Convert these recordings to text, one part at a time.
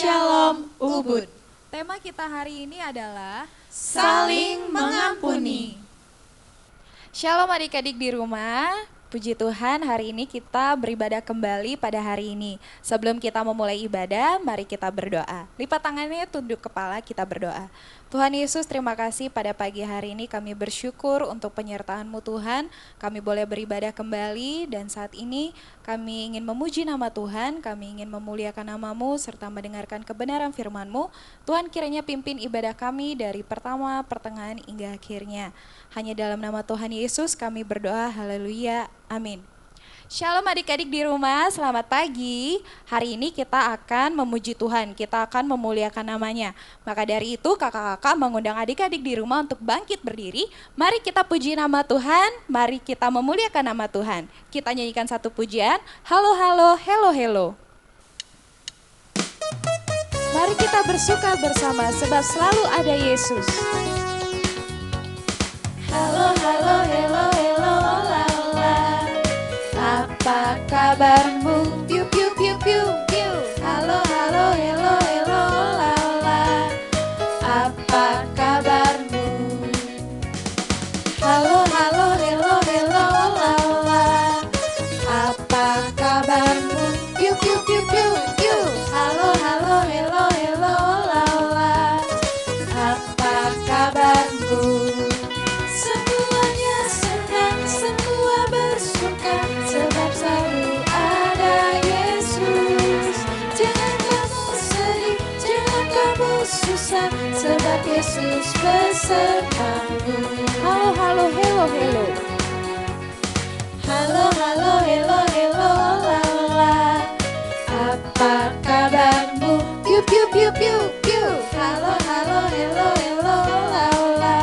Shalom Ubud. Tema kita hari ini adalah Saling mengampuni. Shalom adik-adik di rumah. Puji Tuhan, hari ini kita beribadah kembali pada hari ini. Sebelum kita memulai ibadah, mari kita berdoa. Lipat tangannya, tunduk kepala, kita berdoa. Tuhan Yesus, terima kasih pada pagi hari ini kami bersyukur untuk penyertaan-Mu Tuhan. Kami boleh beribadah kembali dan saat ini kami ingin memuji nama Tuhan, kami ingin memuliakan nama-Mu serta mendengarkan kebenaran firman-Mu. Tuhan kiranya pimpin ibadah kami dari pertama, pertengahan hingga akhirnya. Hanya dalam nama Tuhan Yesus kami berdoa, haleluya, amin. Shalom adik-adik di rumah, selamat pagi. Hari ini kita akan memuji Tuhan, kita akan memuliakan namanya. Maka dari itu kakak-kakak mengundang adik-adik di rumah untuk bangkit berdiri. Mari kita puji nama Tuhan, mari kita memuliakan nama Tuhan. Kita nyanyikan satu pujian, halo halo, hello hello. Mari kita bersuka bersama sebab selalu ada Yesus. Halo halo, hello hello, la la. Apa kabarmu? Piu piu piu piu piu. Halo halo, hello hello, la la. Apa kabarmu? Halo halo, hello hello, la la. Apa kabarmu? Piu piu piu piu piu. Halo halo, hello hello, la la. Apa kabarmu? Semuanya senang, semua bersuka, sebab selalu ada Yesus. Jangan kamu sedih, jangan kamu susah, sebab Yesus besertamu. Halo halo, hello hello. Halo halo, hello hello, la la. Apa kabarmu? Piu piu piu piu piu. Halo halo, hello hello, la la.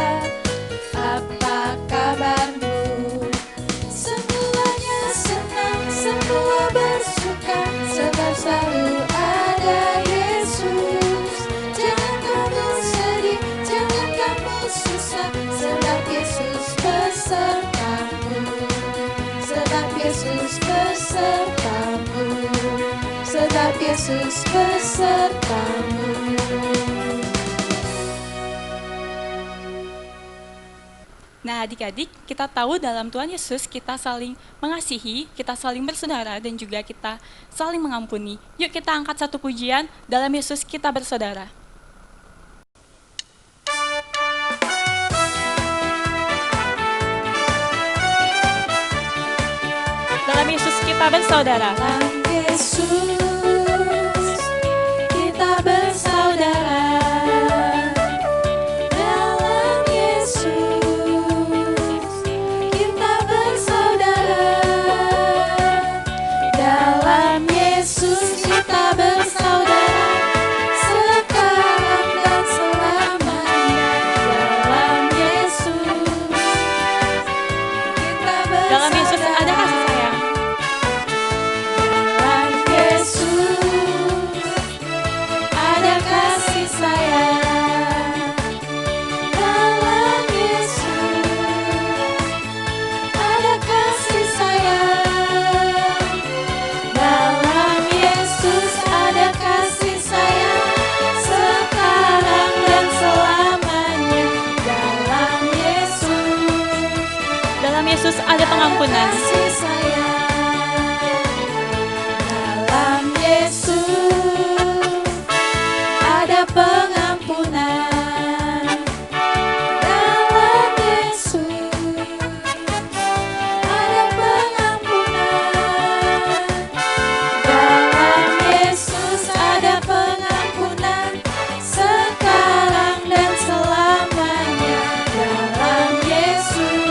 Apa kabarmu? Semuanya senang, semua bersuka, sebab selalu ada Yesus. Jangan kamu sedih, jangan kamu susah, sebab Yesus besertamu. Sebab Yesus besertamu. Sebab Yesus besertamu. Nah adik-adik, kita tahu dalam Tuhan Yesus kita saling mengasihi, kita saling bersaudara dan juga kita saling mengampuni. Yuk kita angkat satu pujian, dalam Yesus kita bersaudara. Dalam Yesus kita bersaudara. Dalam Yesus kita bersaudara. Dalam Yesus kita bersaudara. Dalam Yesus kita bersaudara. Sekarang dan selamanya. Dalam Yesus kita bersaudara. Dalam Yesus ada kasih sayang. Dalam Yesus ada kasih sayang. Dalam Yesus ada kasih sayang. Dalam Yesus ada kasih sayang. Sekarang dan selamanya. Dalam Yesus Dalam Yesus ada pengampunan. kasih sayang. Dalam Yesus ada pengampunan. Dalam Yesus ada pengampunan. Dalam Yesus ada pengampunan. Sekarang dan selamanya. Dalam Yesus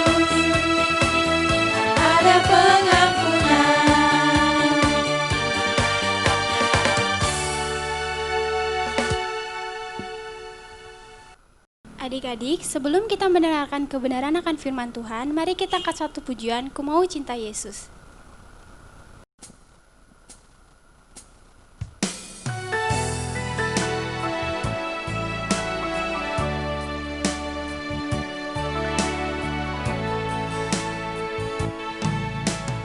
ada pengampunan. Adik-adik, sebelum kita mendengarkan kebenaran akan firman Tuhan, mari kita angkat satu pujian, Ku Mau Cinta Yesus.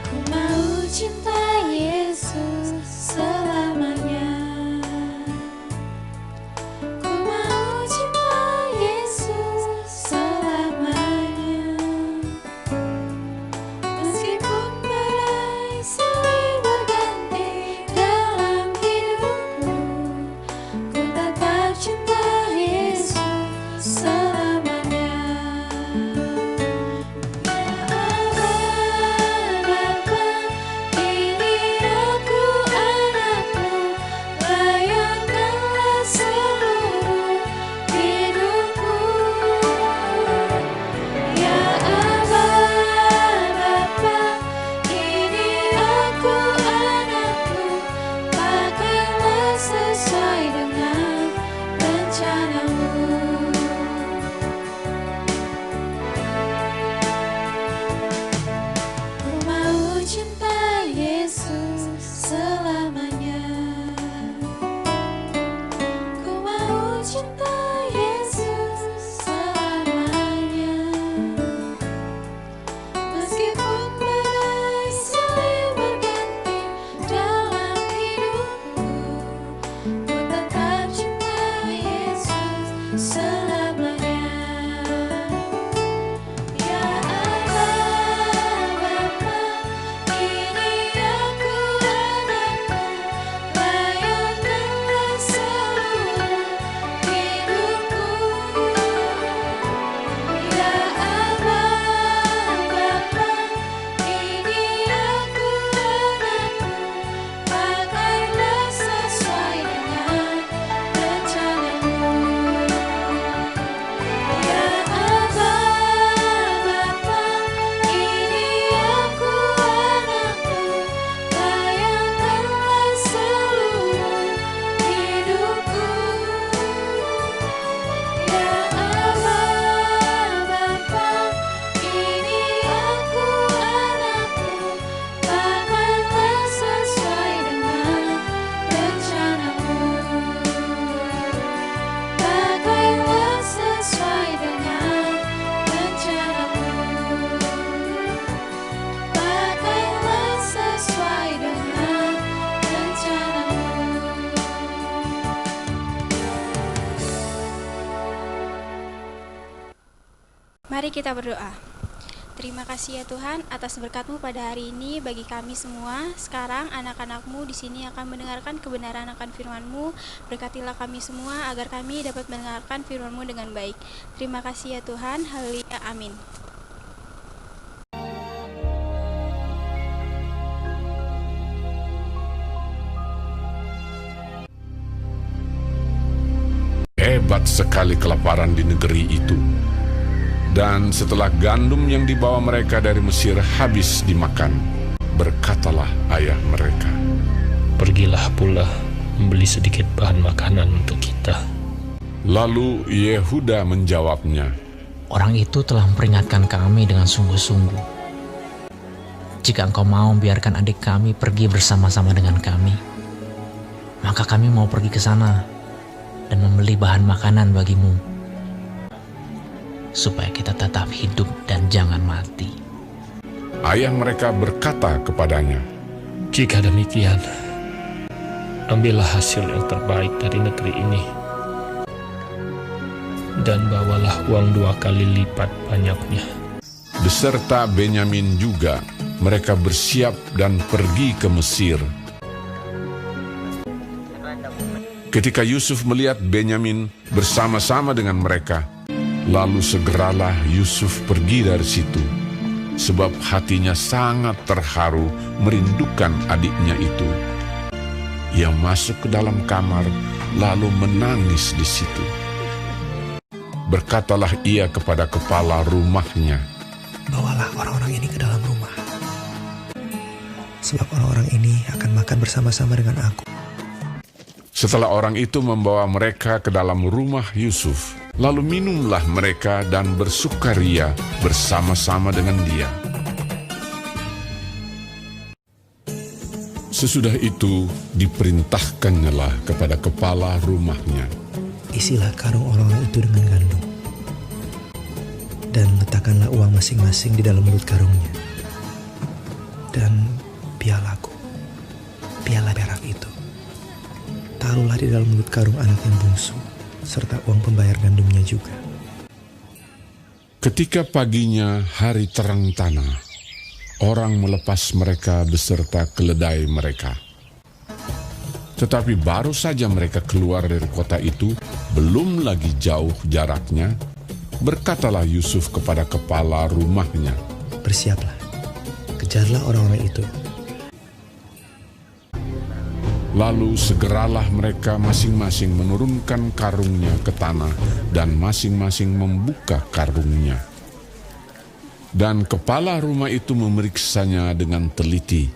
Ku mau cinta Yesus selamanya. Mari kita berdoa. Terima kasih ya Tuhan atas berkat-Mu pada hari ini bagi kami semua. Sekarang anak-anak-Mu di sini akan mendengarkan kebenaran akan firman-Mu. Berkatilah kami semua agar kami dapat mendengarkan firman-Mu dengan baik. Terima kasih ya Tuhan. Haleluya. Amin. Hebat sekali kelaparan di negeri itu. Dan setelah gandum yang dibawa mereka dari Mesir habis dimakan, berkatalah ayah mereka, "Pergilah pula membeli sedikit bahan makanan untuk kita." Lalu Yehuda menjawabnya, Orang itu telah memperingatkan kami dengan sungguh-sungguh. Jika engkau mau biarkan adik kami pergi bersama-sama dengan kami, maka kami mau pergi ke sana dan membeli bahan makanan bagimu, supaya kita tetap hidup dan jangan mati. ayah mereka berkata kepadanya, Jika demikian, ambillah hasil yang terbaik dari negeri ini, dan bawalah uang 2 kali lipat banyaknya. beserta Benyamin juga, mereka bersiap dan pergi ke Mesir. Ketika Yusuf melihat Benyamin bersama-sama dengan mereka, lalu segeralah Yusuf pergi dari situ, sebab hatinya sangat terharu merindukan adiknya itu. Ia masuk ke dalam kamar, lalu menangis di situ. Berkatalah ia kepada kepala rumahnya, "Bawalah orang-orang ini ke dalam rumah, sebab orang-orang ini akan makan bersama-sama dengan aku." Setelah orang itu membawa mereka ke dalam rumah Yusuf, lalu minumlah mereka dan bersukaria bersama-sama dengan dia. Sesudah itu diperintahkannyalah kepada kepala rumahnya, Isilah karung orang-orang itu dengan gandum, dan letakkanlah uang masing-masing di dalam mulut karungnya. Dan pialaku, piala perak itu, taruhlah di dalam mulut karung anak yang bungsu, serta uang pembayar gandumnya juga. Ketika paginya hari terang tanah, orang melepas mereka beserta keledai mereka. Tetapi baru saja mereka keluar dari kota itu, belum lagi jauh jaraknya, berkatalah Yusuf kepada kepala rumahnya, Bersiaplah, kejarlah orang-orang itu. Lalu segeralah mereka masing-masing menurunkan karungnya ke tanah dan masing-masing membuka karungnya. Dan kepala rumah itu memeriksanya dengan teliti.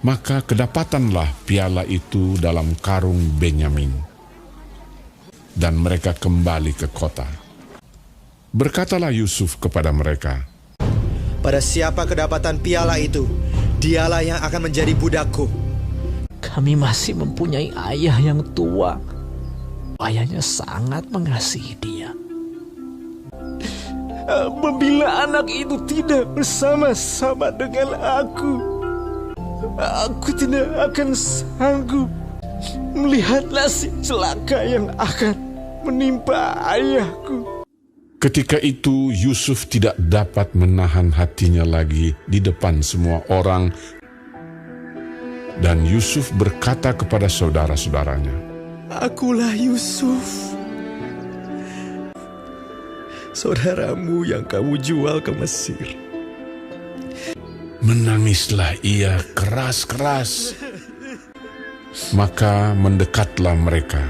Maka kedapatanlah piala itu dalam karung Benyamin. Dan mereka kembali ke kota. Berkatalah Yusuf kepada mereka, Pada siapa kedapatan piala itu, dialah yang akan menjadi budakku. Kami masih mempunyai ayah yang tua. Ayahnya sangat mengasihi dia. Apabila anak itu tidak bersama-sama dengan aku tidak akan sanggup melihat nasib celaka yang akan menimpa ayahku. ketika itu Yusuf tidak dapat menahan hatinya lagi di depan semua orang. Dan Yusuf berkata kepada saudara-saudaranya, Akulah Yusuf, saudaramu yang kamu jual ke Mesir. Menangislah ia keras-keras. Maka mendekatlah mereka.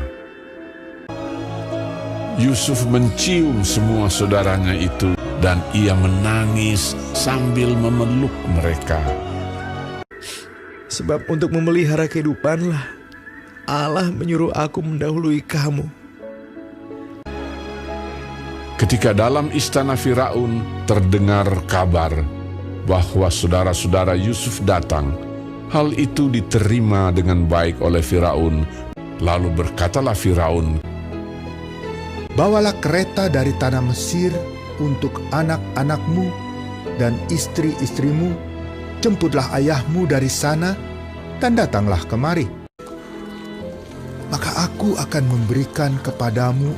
Yusuf mencium semua saudaranya itu, dan ia menangis sambil memeluk mereka. Sebab untuk memelihara kehidupanlah Allah menyuruh aku mendahului kamu. Ketika dalam istana Firaun terdengar kabar bahwa saudara-saudara Yusuf datang, hal itu diterima dengan baik oleh Firaun. Lalu berkatalah Firaun, Bawalah kereta dari tanah Mesir untuk anak-anakmu dan istri-istrimu. Jemputlah ayahmu dari sana dan datanglah kemari. Maka aku akan memberikan kepadamu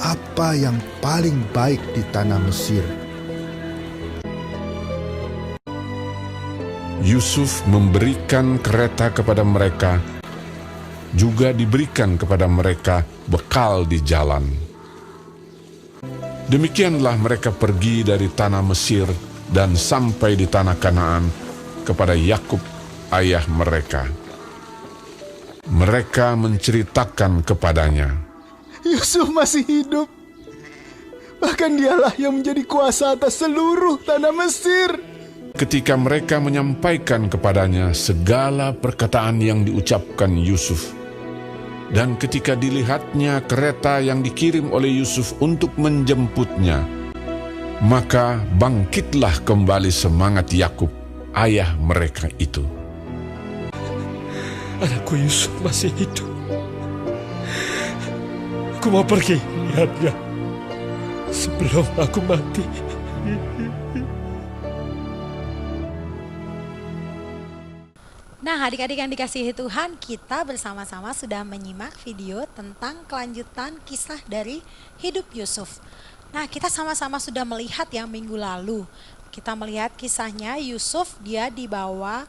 apa yang paling baik di tanah Mesir. Yusuf memberikan kereta kepada mereka, juga diberikan kepada mereka bekal di jalan. Demikianlah mereka pergi dari tanah Mesir dan sampai di tanah Kanaan kepada Yakub ayah mereka. Mereka menceritakan kepadanya, Yusuf masih hidup. Bahkan dialah yang menjadi kuasa atas seluruh tanah Mesir. ketika mereka menyampaikan kepadanya segala perkataan yang diucapkan Yusuf. Dan ketika dilihatnya kereta yang dikirim oleh Yusuf untuk menjemputnya, maka bangkitlah kembali semangat Yakub, ayah mereka itu. Anakku Yusuf masih hidup. Aku mau pergi lihatnya sebelum aku mati. Nah, adik-adik yang dikasihi Tuhan, kita bersama-sama sudah menyimak video tentang kelanjutan kisah dari hidup Yusuf. Nah, kita sama-sama sudah melihat yang minggu lalu. Kita melihat kisahnya Yusuf, dia dibawa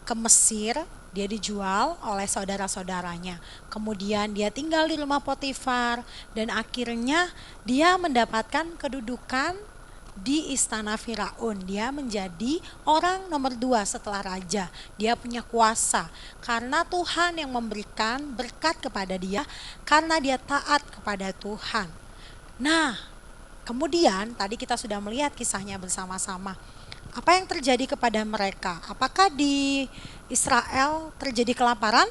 ke Mesir, dia dijual oleh saudara-saudaranya. Kemudian dia tinggal di rumah Potifar dan akhirnya dia mendapatkan kedudukan di istana Firaun. Dia menjadi orang nomor 2 setelah raja. Dia punya kuasa karena Tuhan yang memberikan berkat kepada dia, karena dia taat kepada Tuhan. Nah, kemudian tadi kita sudah melihat kisahnya bersama-sama. Apa yang terjadi kepada mereka? Apakah di Israel terjadi kelaparan?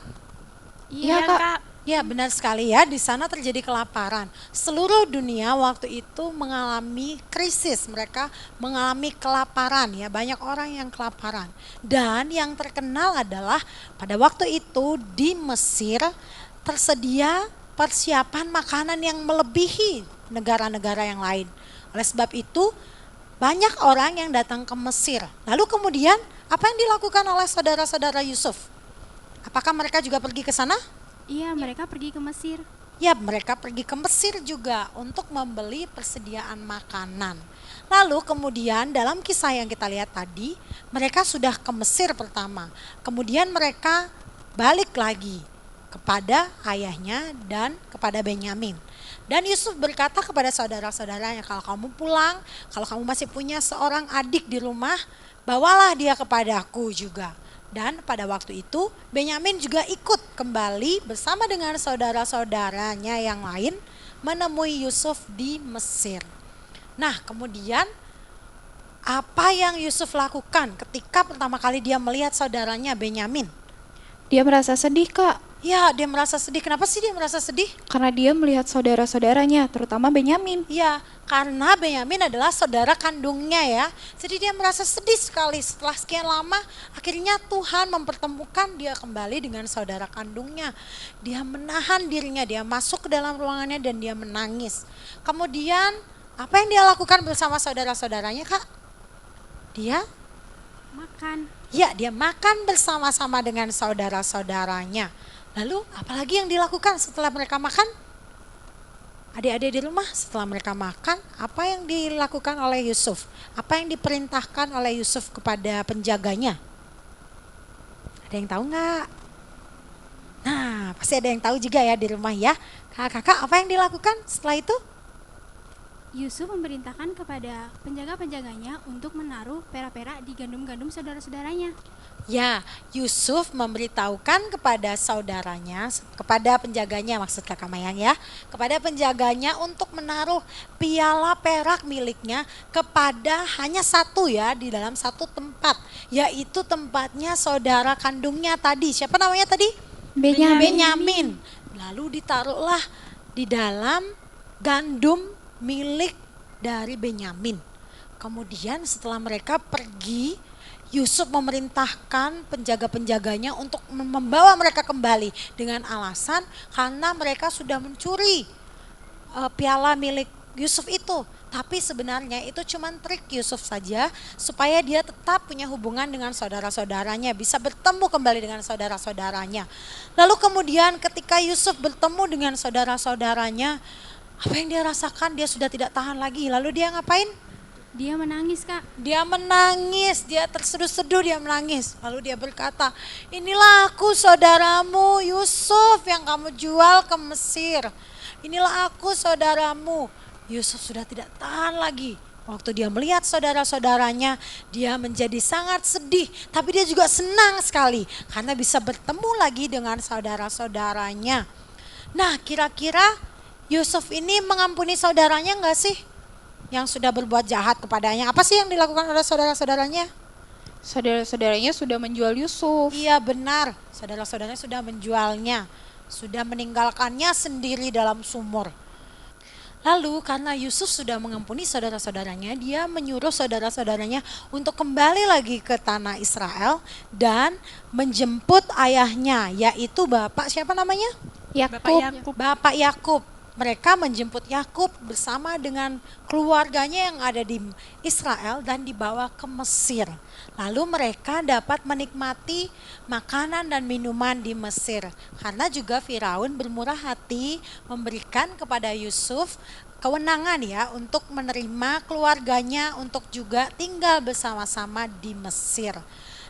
Iya, Kak. Ya, benar sekali ya, di sana terjadi kelaparan. Seluruh dunia waktu itu mengalami krisis, mereka mengalami kelaparan ya, banyak orang yang kelaparan. Dan yang terkenal adalah pada waktu itu di Mesir tersedia persiapan makanan yang melebihi negara-negara yang lain. Oleh sebab itu banyak orang yang datang ke Mesir. Lalu kemudian apa yang dilakukan oleh saudara-saudara Yusuf? Apakah mereka juga pergi ke sana? Iya, mereka pergi ke Mesir. Ya, mereka pergi ke Mesir juga untuk membeli persediaan makanan. Lalu kemudian dalam kisah yang kita lihat tadi, mereka sudah ke Mesir pertama. Kemudian mereka balik lagi kepada ayahnya dan kepada Benyamin. Dan Yusuf berkata kepada saudara-saudaranya, kalau kamu pulang, kalau kamu masih punya seorang adik di rumah, bawalah dia kepadaku juga. Dan pada waktu itu Benyamin juga ikut kembali bersama dengan saudara-saudaranya yang lain menemui Yusuf di Mesir. Nah, kemudian apa yang Yusuf lakukan ketika pertama kali dia melihat saudaranya Benyamin? Dia merasa sedih, Kak. Ya, dia merasa sedih. Kenapa sih dia merasa sedih? Karena dia melihat saudara-saudaranya, terutama Benyamin. Ya, karena Benyamin adalah saudara kandungnya ya. Jadi dia merasa sedih sekali setelah sekian lama akhirnya Tuhan mempertemukan dia kembali dengan saudara kandungnya. Dia menahan dirinya, dia masuk ke dalam ruangannya dan dia menangis. Kemudian apa yang dia lakukan bersama saudara-saudaranya, Kak? Dia Makan. Ya, dia makan bersama-sama dengan saudara-saudaranya. Lalu apalagi yang dilakukan setelah mereka makan? Adik-adik di rumah setelah mereka makan, apa yang dilakukan oleh Yusuf? Apa yang diperintahkan oleh Yusuf kepada penjaganya? Ada yang tahu nggak? Nah, pasti ada yang tahu juga ya di rumah ya. Kakak-kakak, apa yang dilakukan setelah itu? Yusuf memerintahkan kepada penjaga-penjaganya untuk menaruh perak-perak di gandum-gandum saudara-saudaranya. Ya, Yusuf memberitahukan kepada saudaranya, kepada penjaganya maksud Kakak Mayang ya, kepada penjaganya untuk menaruh piala perak miliknya kepada hanya satu ya, di dalam satu tempat, yaitu tempatnya saudara kandungnya tadi. Siapa namanya tadi? Benyamin. Lalu ditaruhlah di dalam gandum milik dari Benyamin. Kemudian setelah mereka pergi, Yusuf memerintahkan penjaga-penjaganya untuk membawa mereka kembali dengan alasan karena mereka sudah mencuri piala milik Yusuf itu. Tapi sebenarnya itu cuma trik Yusuf saja supaya dia tetap punya hubungan dengan saudara-saudaranya, bisa bertemu kembali dengan saudara-saudaranya. Lalu kemudian ketika Yusuf bertemu dengan saudara-saudaranya, Apa yang dia rasakan? Dia sudah tidak tahan lagi. Lalu dia ngapain? Dia menangis, Kak. Dia menangis, dia terseduh-seduh, dia menangis. Lalu dia berkata, inilah aku saudaramu Yusuf yang kamu jual ke Mesir. Inilah aku saudaramu. Yusuf sudah tidak tahan lagi. Waktu dia melihat saudara-saudaranya, dia menjadi sangat sedih. Tapi dia juga senang sekali karena bisa bertemu lagi dengan saudara-saudaranya. Nah, kira-kira Yusuf ini mengampuni saudaranya enggak sih? Yang sudah berbuat jahat kepadanya. Apa sih yang dilakukan oleh saudara-saudaranya? Saudara-saudaranya sudah menjual Yusuf. Iya benar, saudara-saudaranya sudah menjualnya. Sudah meninggalkannya sendiri dalam sumur. Lalu karena Yusuf sudah mengampuni saudara-saudaranya, dia menyuruh saudara-saudaranya untuk kembali lagi ke tanah Israel dan menjemput ayahnya, yaitu Bapak siapa namanya? Yakub. Bapak Yakub. Mereka menjemput Yakub bersama dengan keluarganya yang ada di Israel dan dibawa ke Mesir. Lalu mereka dapat menikmati makanan dan minuman di Mesir. Karena juga Firaun bermurah hati memberikan kepada Yusuf kewenangan ya untuk menerima keluarganya untuk juga tinggal bersama-sama di Mesir.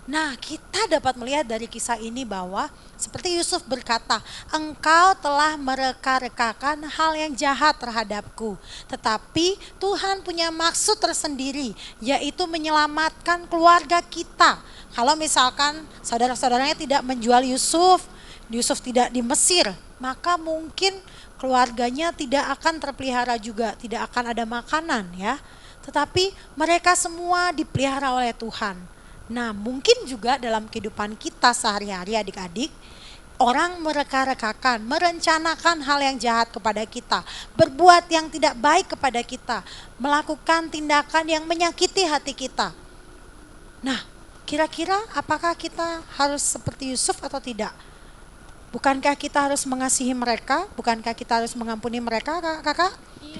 Nah, kita dapat melihat dari kisah ini bahwa seperti Yusuf berkata, engkau telah mereka-rekakan hal yang jahat terhadapku. Tetapi Tuhan punya maksud tersendiri, yaitu menyelamatkan keluarga kita. Kalau misalkan saudara-saudaranya tidak menjual Yusuf, Yusuf tidak di Mesir, maka mungkin keluarganya tidak akan terpelihara juga, tidak akan ada makanan ya. Tetapi mereka semua dipelihara oleh Tuhan. Nah, mungkin juga dalam kehidupan kita sehari-hari adik-adik, orang mereka-rekakan, merencanakan hal yang jahat kepada kita, berbuat yang tidak baik kepada kita, melakukan tindakan yang menyakiti hati kita. Nah, kira-kira apakah kita harus seperti Yusuf atau tidak? Bukankah kita harus mengasihi mereka? Bukankah kita harus mengampuni mereka, kakak?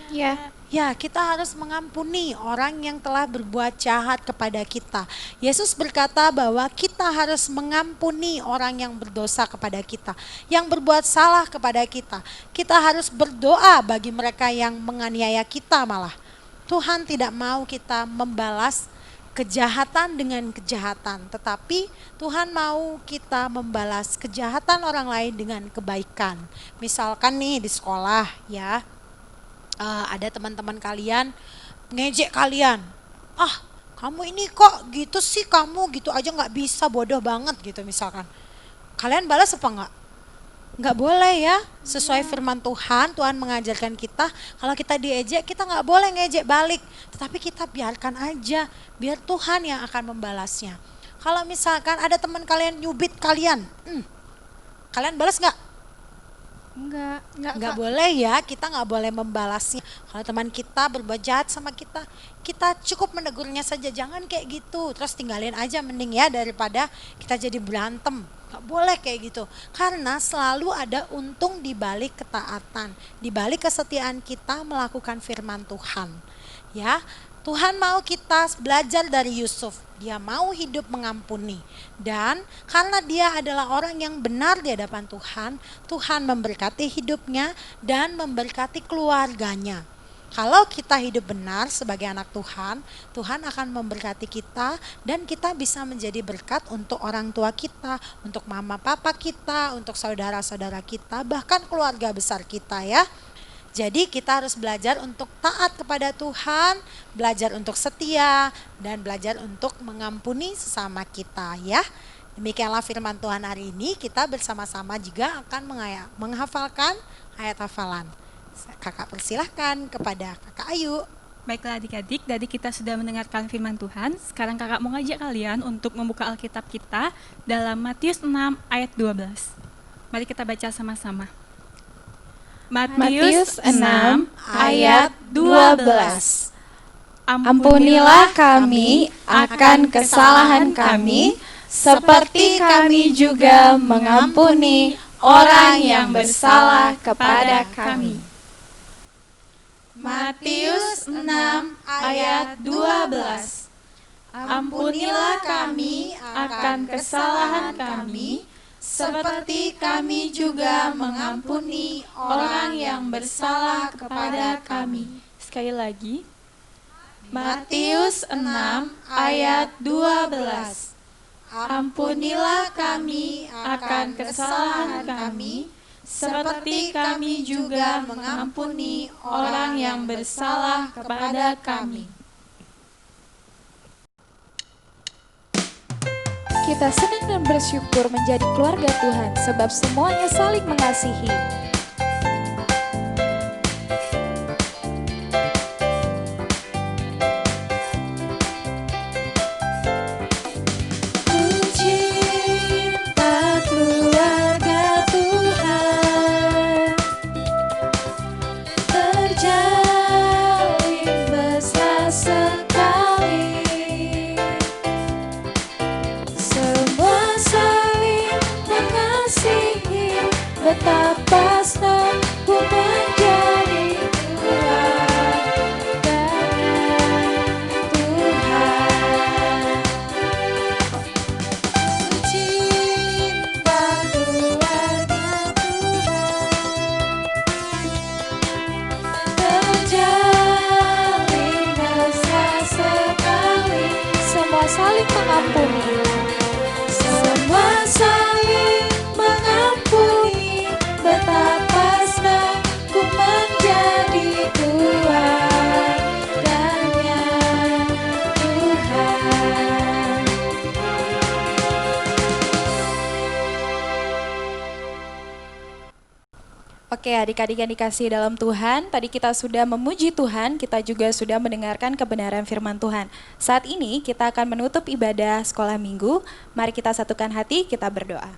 Iya. Ya, kita harus mengampuni orang yang telah berbuat jahat kepada kita. Yesus berkata bahwa kita harus mengampuni orang yang berdosa kepada kita, yang berbuat salah kepada kita. Kita harus berdoa bagi mereka yang menganiaya kita malah. Tuhan tidak mau kita membalas kejahatan dengan kejahatan, tetapi Tuhan mau kita membalas kejahatan orang lain dengan kebaikan. Misalkan nih di sekolah ya, ada teman-teman kalian ngejek kalian, kamu ini kok gitu sih, kamu gitu aja nggak bisa, bodoh banget gitu misalkan. Kalian balas apa enggak? Nggak boleh ya, sesuai firman Tuhan. Tuhan mengajarkan kita kalau kita diejek kita nggak boleh ngejek balik, tetapi kita biarkan aja, biar Tuhan yang akan membalasnya. Kalau misalkan ada teman kalian nyubit kalian, kalian balas nggak? Nggak boleh ya, kita nggak boleh membalasnya. Kalau teman kita berbuat jahat sama kita, kita cukup menegurnya saja, jangan kayak gitu, terus tinggalin aja mending ya, daripada kita jadi berantem. Nggak boleh kayak gitu, karena selalu ada untung di balik ketaatan, di balik kesetiaan kita melakukan firman Tuhan. Ya, Tuhan mau kita belajar dari Yusuf. Dia mau hidup mengampuni. Dan karena dia adalah orang yang benar di hadapan Tuhan, Tuhan memberkati hidupnya dan memberkati keluarganya. Kalau kita hidup benar sebagai anak Tuhan, Tuhan akan memberkati kita dan kita bisa menjadi berkat untuk orang tua kita, untuk mama papa kita, untuk saudara-saudara kita, bahkan keluarga besar kita ya. Jadi kita harus belajar untuk taat kepada Tuhan, belajar untuk setia, dan belajar untuk mengampuni sesama kita ya. Demikianlah firman Tuhan hari ini, kita bersama-sama juga akan menghafalkan ayat hafalan. Kakak persilahkan kepada Kakak Ayu. Baiklah adik-adik, tadi kita sudah mendengarkan firman Tuhan. Sekarang kakak mau ngajak kalian untuk membuka Alkitab kita dalam Matius 6 ayat 12. Mari kita baca sama-sama. Matius 6 ayat 12. Ampunilah kami akan kesalahan kami, seperti kami juga mengampuni orang yang bersalah kepada kami. Matius 6 ayat 12. Ampunilah kami akan kesalahan kami, seperti kami juga mengampuni orang yang bersalah kepada kami. Sekali lagi, Matius 6 ayat 12. Ampunilah kami akan kesalahan kami, seperti kami juga mengampuni orang yang bersalah kepada kami. Kita senang dan bersyukur menjadi keluarga Tuhan, sebab semuanya saling mengasihi. Betapa senang ku menjadi keluarga Tuhan. Cinta keluarga Tuhan terjalin mesra sekali. Semua saling mengampuni. Semua saling mengampuni. Betapa senang ku menjadi keluarganya Tuhan. Oke, adik-adik yang dikasihi dalam Tuhan, tadi kita sudah memuji Tuhan, kita juga sudah mendengarkan kebenaran firman Tuhan. Saat ini kita akan menutup ibadah sekolah minggu. Mari kita satukan hati, kita berdoa.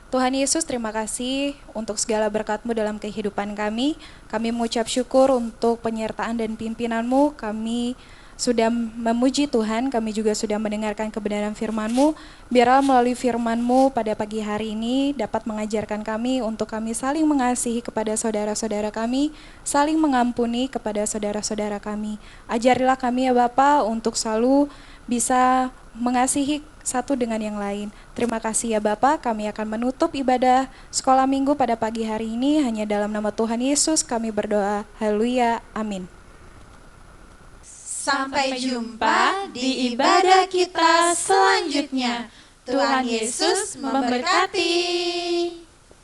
Tuhan Yesus, terima kasih untuk segala berkat-Mu dalam kehidupan kami. Kami mengucap syukur untuk penyertaan dan pimpinan-Mu. Kami sudah memuji Tuhan, kami juga sudah mendengarkan kebenaran firman-Mu. Biarlah melalui firman-Mu pada pagi hari ini dapat mengajarkan kami untuk kami saling mengasihi kepada saudara-saudara kami, saling mengampuni kepada saudara-saudara kami. Ajarilah kami ya Bapa untuk selalu bisa mengasihi satu dengan yang lain. Terima kasih ya Bapa, kami akan menutup ibadah sekolah minggu pada pagi hari ini hanya dalam nama Tuhan Yesus kami berdoa. Haleluya, amin. Sampai jumpa di ibadah kita selanjutnya. Tuhan Yesus memberkati.